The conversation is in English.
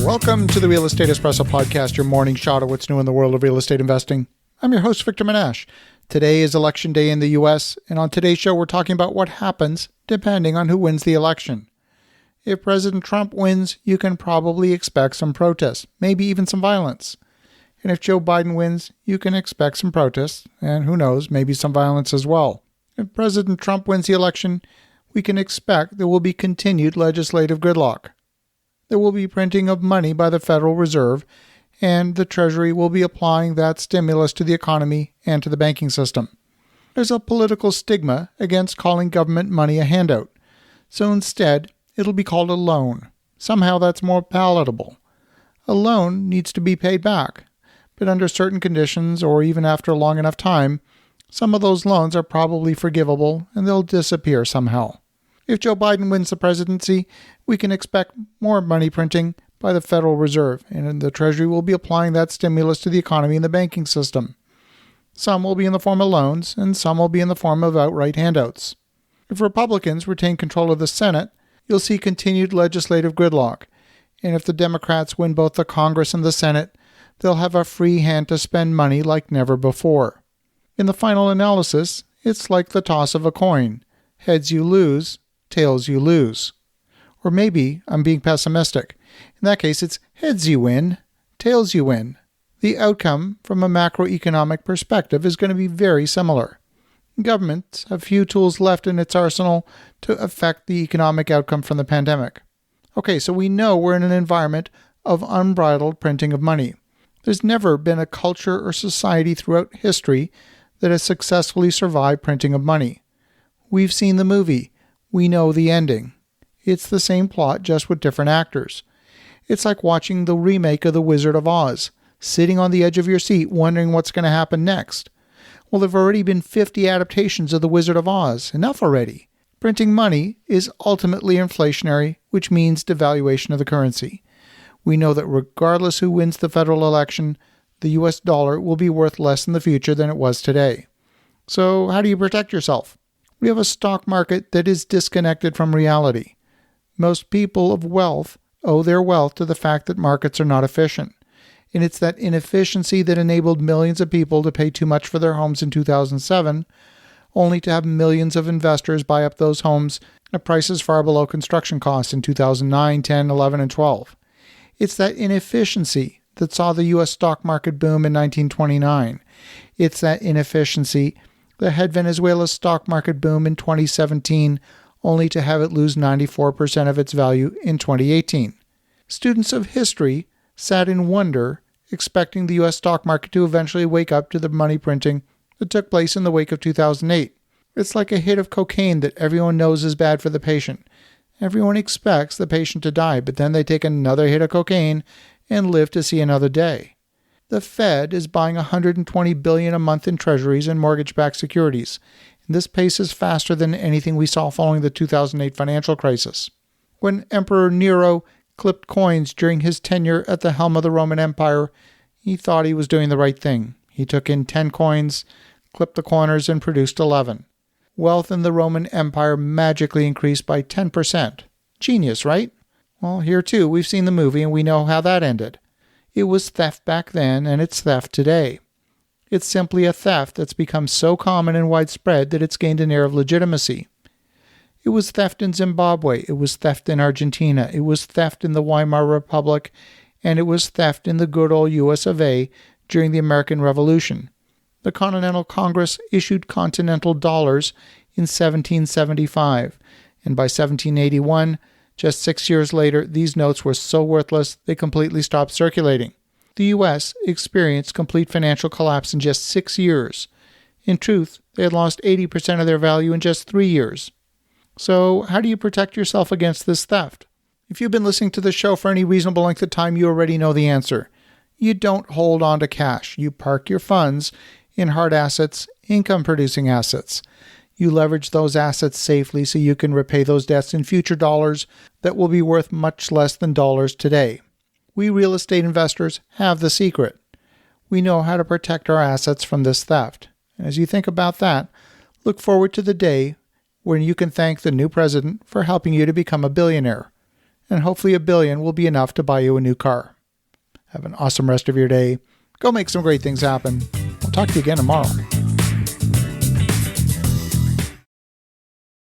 Welcome to the Real Estate Espresso Podcast, your morning shot of what's new in the world of real estate investing. I'm your host, Victor Menashe. Today is election day in the U.S., and on today's show, we're talking about what happens depending on who wins the election. If President Trump wins, you can probably expect some protests, maybe even some violence. And if Joe Biden wins, you can expect some protests, and who knows, maybe some violence as well. If President Trump wins the election, we can expect there will be continued legislative gridlock. There will be printing of money by the Federal Reserve, and the Treasury will be applying that stimulus to the economy and to the banking system. There's a political stigma against calling government money a handout, so instead, it'll be called a loan. Somehow that's more palatable. A loan needs to be paid back, but under certain conditions or even after a long enough time, some of those loans are probably forgivable and they'll disappear somehow. If Joe Biden wins the presidency, we can expect more money printing by the Federal Reserve, and the Treasury will be applying that stimulus to the economy and the banking system. Some will be in the form of loans, and some will be in the form of outright handouts. If Republicans retain control of the Senate, you'll see continued legislative gridlock, and if the Democrats win both the Congress and the Senate, they'll have a free hand to spend money like never before. In the final analysis, it's like the toss of a coin. Heads you lose, tails you lose. Or maybe I'm being pessimistic. In that case, it's heads you win, tails you win. The outcome from a macroeconomic perspective is going to be very similar. Governments have few tools left in its arsenal to affect the economic outcome from the pandemic. Okay, so we know we're in an environment of unbridled printing of money. There's never been a culture or society throughout history that has successfully survived printing of money. We've seen the movie. We know the ending. It's the same plot, just with different actors. It's like watching the remake of The Wizard of Oz, sitting on the edge of your seat wondering what's going to happen next. Well, there have already been 50 adaptations of The Wizard of Oz. Enough already. Printing money is ultimately inflationary, which means devaluation of the currency. We know that regardless who wins the federal election, the US dollar will be worth less in the future than it was today. So how do you protect yourself? We have a stock market that is disconnected from reality. Most people of wealth owe their wealth to the fact that markets are not efficient. And it's that inefficiency that enabled millions of people to pay too much for their homes in 2007, only to have millions of investors buy up those homes at prices far below construction costs in 2009, 10, 11, and 12. It's that inefficiency that saw the U.S. stock market boom in 1929. It's that inefficiency that had Venezuela's stock market boom in 2017, only to have it lose 94% of its value in 2018. Students of history sat in wonder, expecting the U.S. stock market to eventually wake up to the money printing that took place in the wake of 2008. It's like a hit of cocaine that everyone knows is bad for the patient. Everyone expects the patient to die, but then they take another hit of cocaine and live to see another day. The Fed is buying $120 billion a month in treasuries and mortgage-backed securities. And this pace is faster than anything we saw following the 2008 financial crisis. When Emperor Nero clipped coins during his tenure at the helm of the Roman Empire, he thought he was doing the right thing. He took in 10 coins, clipped the corners, and produced 11. Wealth in the Roman Empire magically increased by 10%. Genius, right? Well, here too, we've seen the movie and we know how that ended. It was theft back then, and it's theft today. It's simply a theft that's become so common and widespread that it's gained an air of legitimacy. It was theft in Zimbabwe, it was theft in Argentina, it was theft in the Weimar Republic, and it was theft in the good old US of A during the American Revolution. The Continental Congress issued continental dollars in 1775, and by 1781, just 6 years later, these notes were so worthless they completely stopped circulating. The U.S. experienced complete financial collapse in just 6 years. In truth, they had lost 80% of their value in just 3 years. So how do you protect yourself against this theft? If you've been listening to the show for any reasonable length of time, you already know the answer. You don't hold on to cash. You park your funds in hard assets, income-producing assets. You leverage those assets safely so you can repay those debts in future dollars that will be worth much less than dollars today. We real estate investors have the secret. We know how to protect our assets from this theft. And as you think about that, look forward to the day when you can thank the new president for helping you to become a billionaire. and hopefully $1 billion will be enough to buy you a new car. Have an awesome rest of your day. Go make some great things happen. We'll talk to you again tomorrow.